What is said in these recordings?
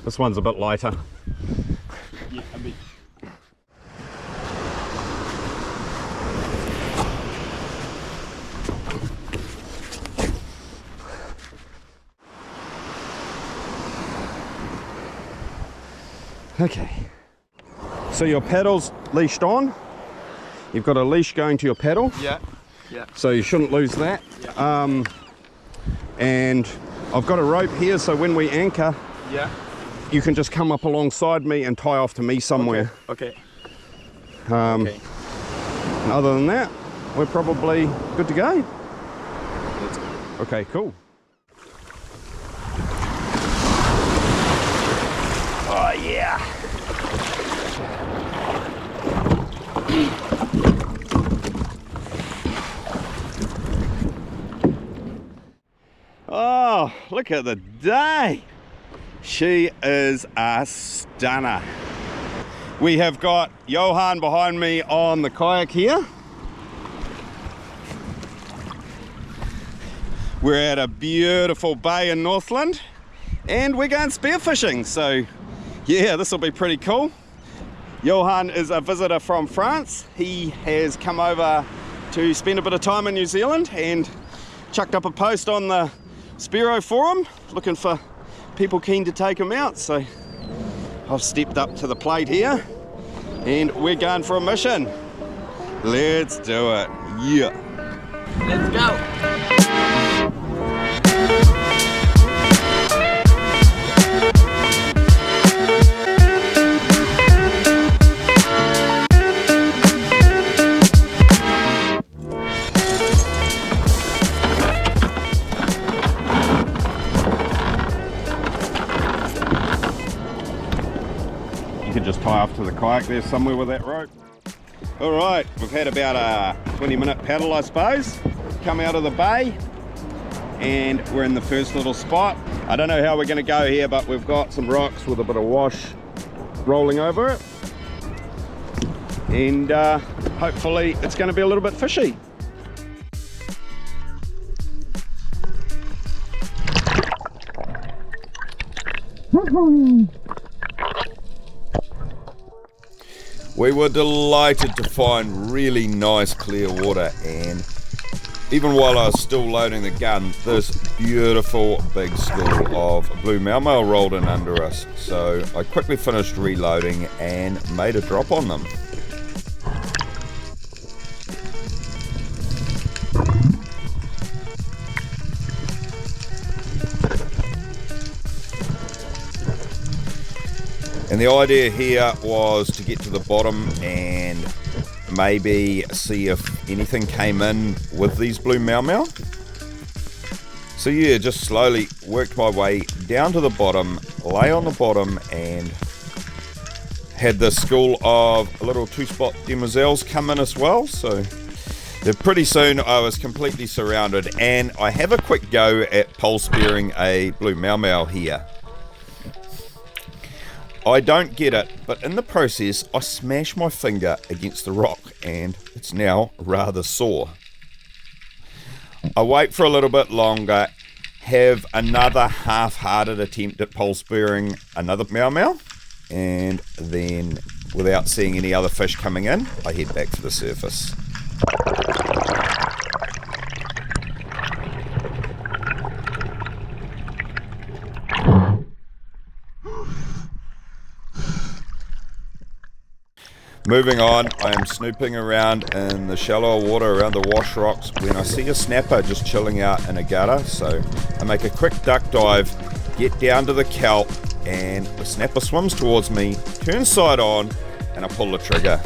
This one's a bit lighter. Yeah, a bit. Okay. So your paddle's leashed on. You've got a leash going to your paddle. Yeah. Yeah. So you shouldn't lose that. Yeah. And I've got a rope here, so when we anchor, Yeah. you can just come up alongside me and tie off to me somewhere. Okay. And other than that, we're probably good to go. Let's go. Okay, cool. Oh yeah. Oh, look at the day. She is a stunner. We have got Johan behind me on the kayak here. We're at a beautiful bay in Northland and we're going spearfishing. So yeah, this will be pretty cool. Johan is a visitor from France. He has come over to spend a bit of time in New Zealand and chucked up a post on the Spearo forum looking for people keen to take him out. So I've stepped up to the plate here and we're going for a mission. Let's do it. Yeah. Let's go. Just tie off to the kayak there somewhere with that rope. All right, we've had about a 20-minute paddle, I suppose. Come out of the bay and we're in the first little spot. I don't know how we're going to go here, but we've got some rocks with a bit of wash rolling over it, and hopefully it's going to be a little bit fishy. We were delighted to find really nice clear water, and even while I was still loading the gun, this beautiful big school of blue maumau rolled in under us. So I quickly finished reloading and made a drop on them. And the idea here was to get to the bottom and maybe see if anything came in with these blue maumau. So yeah, just slowly worked my way down to the bottom, lay on the bottom, and had the school of little two-spot demoiselles come in as well. So pretty soon I was completely surrounded, and I have a quick go at pole spearing a blue maumau here. I don't get it, but in the process I smash my finger against the rock and it's now rather sore. I wait for a little bit longer, have another half-hearted attempt at pole spearing another maumau, and then without seeing any other fish coming in, I head back to the surface. Moving on, I am snooping around in the shallower water around the wash rocks when I see a snapper just chilling out in a gutter. So I make a quick duck dive, get down to the kelp, and the snapper swims towards me, turns side on, and I pull the trigger.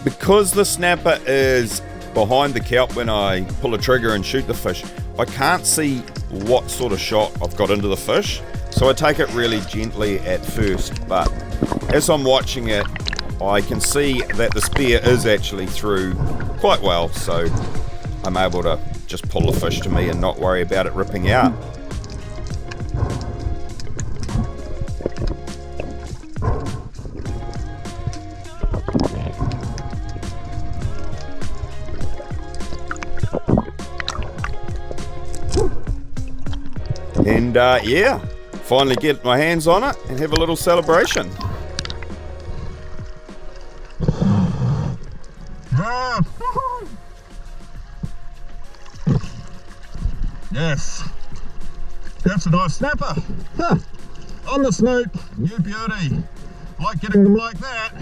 Because the snapper is behind the kelp when I pull the trigger and shoot the fish, I can't see what sort of shot I've got into the fish, so I take it really gently at first, but as I'm watching it, I can see that the spear is actually through quite well, so I'm able to just pull the fish to me and not worry about it ripping out. And yeah, finally get my hands on it and have a little celebration. Yes, that's a nice snapper. Huh. On the snoop, you beauty. Like getting them like that.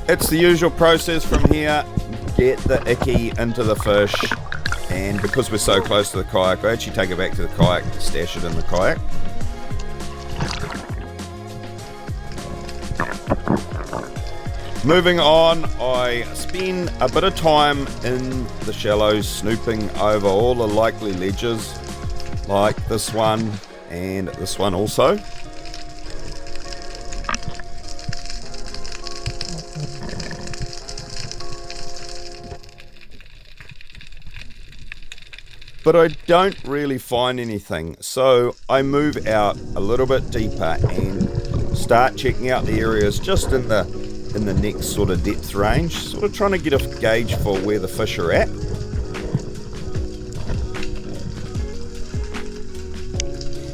It's the usual process from here. Get the icky into the fish, and because we're so close to the kayak, I actually take it back to the kayak, stash it in the kayak. Moving on, I spend a bit of time in the shallows snooping over all the likely ledges, like this one and this one also. But I don't really find anything, so I move out a little bit deeper and start checking out the areas just in the next sort of depth range, sort of trying to get a gauge for where the fish are at.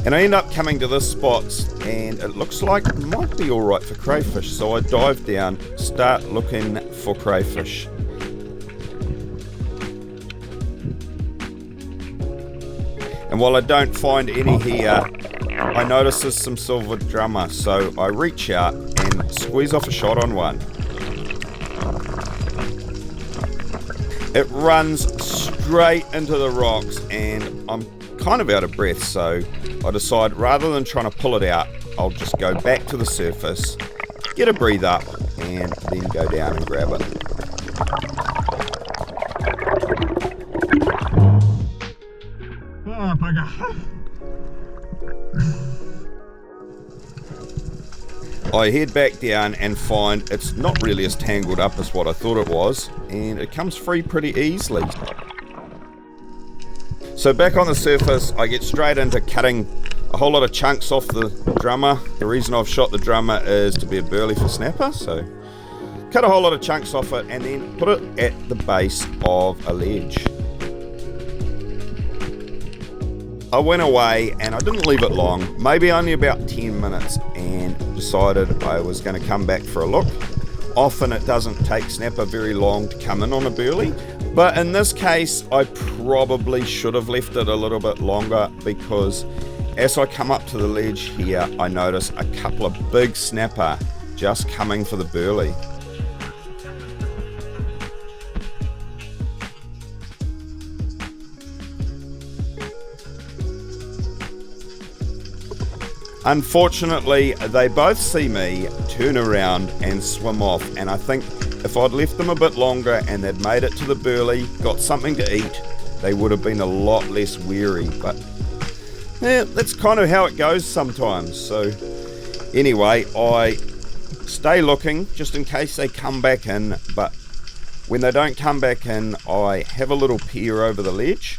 And I end up coming to this spot and it looks like it might be alright for crayfish, so I dive down, start looking for crayfish. And while I don't find any here, I notice there's some silver drummer, so I reach out and squeeze off a shot on one. It runs straight into the rocks and I'm kind of out of breath, so I decide rather than trying to pull it out, I'll just go back to the surface, get a breathe up, and then go down and grab it. Oh, bugger. I head back down and find it's not really as tangled up as what I thought it was, and it comes free pretty easily. So back on the surface, I get straight into cutting a whole lot of chunks off the drummer. The reason I've shot the drummer is to be a burley for snapper, so cut a whole lot of chunks off it and then put it at the base of a ledge. I went away and I didn't leave it long, maybe only about 10 minutes, and decided I was going to come back for a look. Often it doesn't take snapper very long to come in on a burley, but in this case I probably should have left it a little bit longer, because as I come up to the ledge here I notice a couple of big snapper just coming for the burley. Unfortunately, they both see me, turn around and swim off, and I think if I'd left them a bit longer and they'd made it to the burley, got something to eat, they would have been a lot less wary. But yeah, that's kind of how it goes sometimes. So anyway, I stay looking just in case they come back in, but when they don't come back in, I have a little peer over the ledge.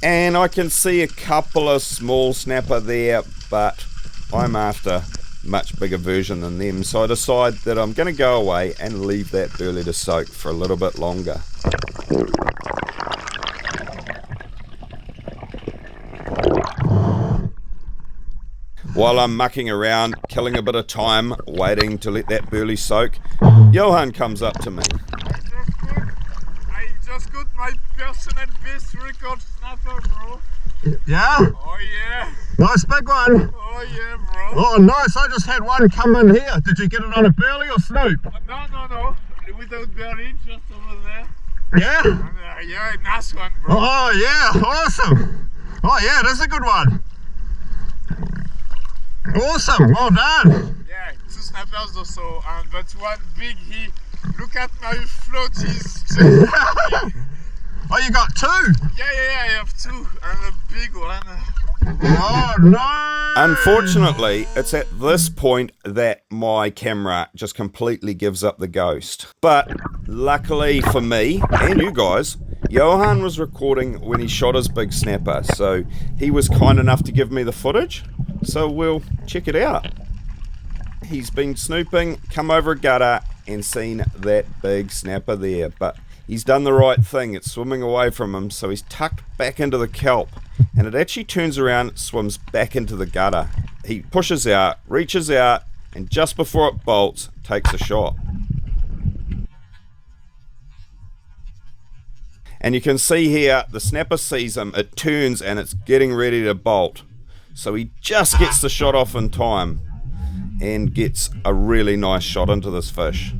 And I can see a couple of small snapper there, but I'm after a much bigger version than them. So I decide that I'm going to go away and leave that burley to soak for a little bit longer. While I'm mucking around, killing a bit of time, waiting to let that burley soak, Johan comes up to me. I just got my personal best record snapper, bro. Yeah? Oh yeah. Nice big one. Oh yeah, bro. Oh, nice. I just had one come in here. Did you get it on a burley or snoop? No. Without burley, just over there. Yeah? Yeah, nice one, bro. Oh, yeah. Awesome. Oh, yeah, that's a good one. Awesome. Well done. Yeah, two snappers also, but one big, look at my float, he's just big. Oh, you got two? Yeah, I have two, and a big one. Oh, no. Unfortunately, it's at this point that my camera just completely gives up the ghost. But luckily for me and you guys, Johan was recording when he shot his big snapper, so he was kind enough to give me the footage. So we'll check it out. He's been snooping, come over a gutter, and seen that big snapper there, but he's done the right thing. It's swimming away from him, so he's tucked back into the kelp, and it actually turns around, swims back into the gutter. He pushes out, reaches out, and just before it bolts, takes a shot. And you can see here, the snapper sees him, it turns and it's getting ready to bolt. So he just gets the shot off in time and gets a really nice shot into this fish.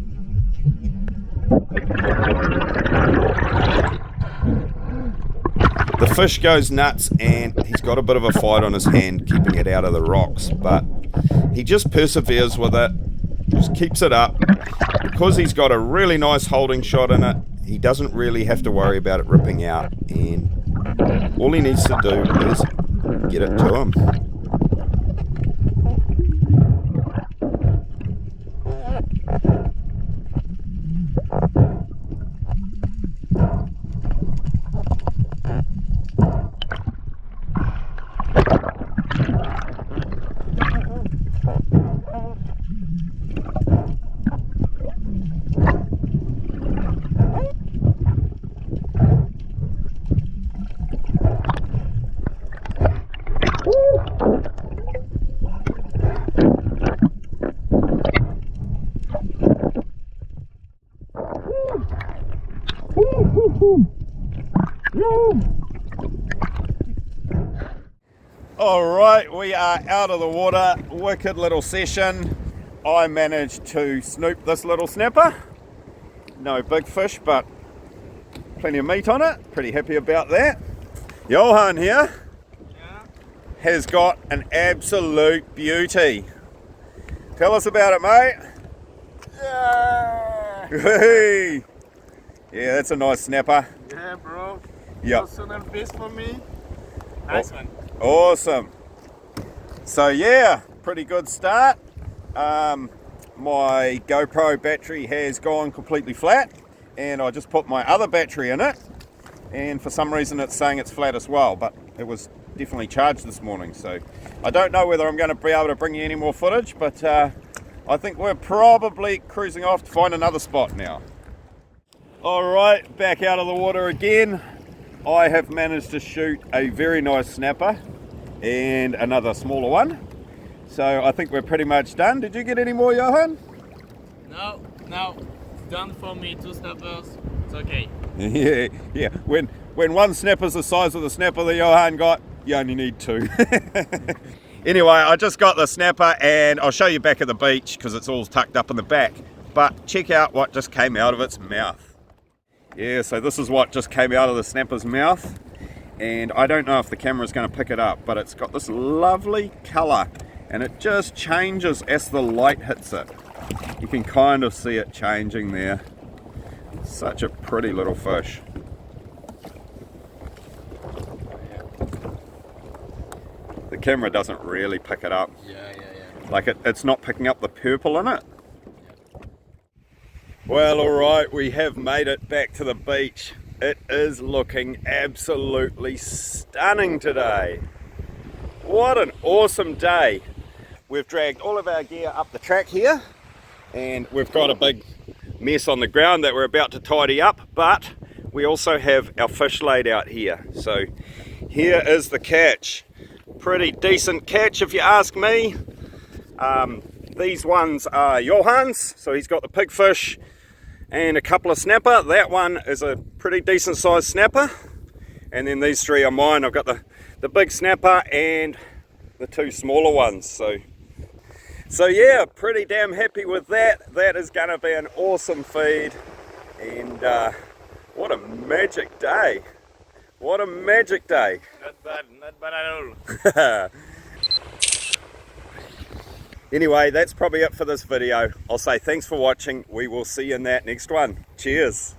The fish goes nuts and he's got a bit of a fight on his hand keeping it out of the rocks, but he just perseveres with it, just keeps it up. Because he's got a really nice holding shot in it, he doesn't really have to worry about it ripping out, and all he needs to do is get it to him. Alright, we are out of the water. Wicked little session. I managed to snoop this little snapper. No big fish, but plenty of meat on it. Pretty happy about that. Johan here has got an absolute beauty. Tell us about it, mate. Yeah, Yeah, that's a nice snapper. yeah bro. Yep. Also another fish for me. Nice one. Awesome. So yeah, pretty good start. My GoPro battery has gone completely flat, and I just put my other battery in it, and for some reason it's saying it's flat as well, but it was definitely charged this morning, so I don't know whether I'm going to be able to bring you any more footage, but I think we're probably cruising off to find another spot now. Alright, back out of the water again. I have managed to shoot a very nice snapper and another smaller one. So I think we're pretty much done. Did you get any more, Johan? No, done for me, 2 snappers. It's okay. Yeah. When one snapper's the size of the snapper that Johan got, you only need 2. Anyway, I just got the snapper and I'll show you back at the beach because it's all tucked up in the back. But check out what just came out of its mouth. Yeah, so this is what just came out of the snapper's mouth, and I don't know if the camera's going to pick it up, but it's got this lovely colour and it just changes as the light hits it. You can kind of see it changing there. Such a pretty little fish. The camera doesn't really pick it up. Yeah. Like it's not picking up the purple in it. Well, alright, we have made it back to the beach. It is looking absolutely stunning today. What an awesome day. We've dragged all of our gear up the track here, and we've got a big mess on the ground that we're about to tidy up, but we also have our fish laid out here. So here is the catch. Pretty decent catch if you ask me. These ones are Johan's, so he's got the pigfish and a couple of snapper. That one is a pretty decent sized snapper, and then these 3 are mine. I've got the big snapper and the 2 smaller ones. So yeah, pretty damn happy with that. That is going to be an awesome feed, and what a magic day. What a magic day. Not bad at all. Anyway, that's probably it for this video. I'll say thanks for watching. We will see you in that next one. Cheers.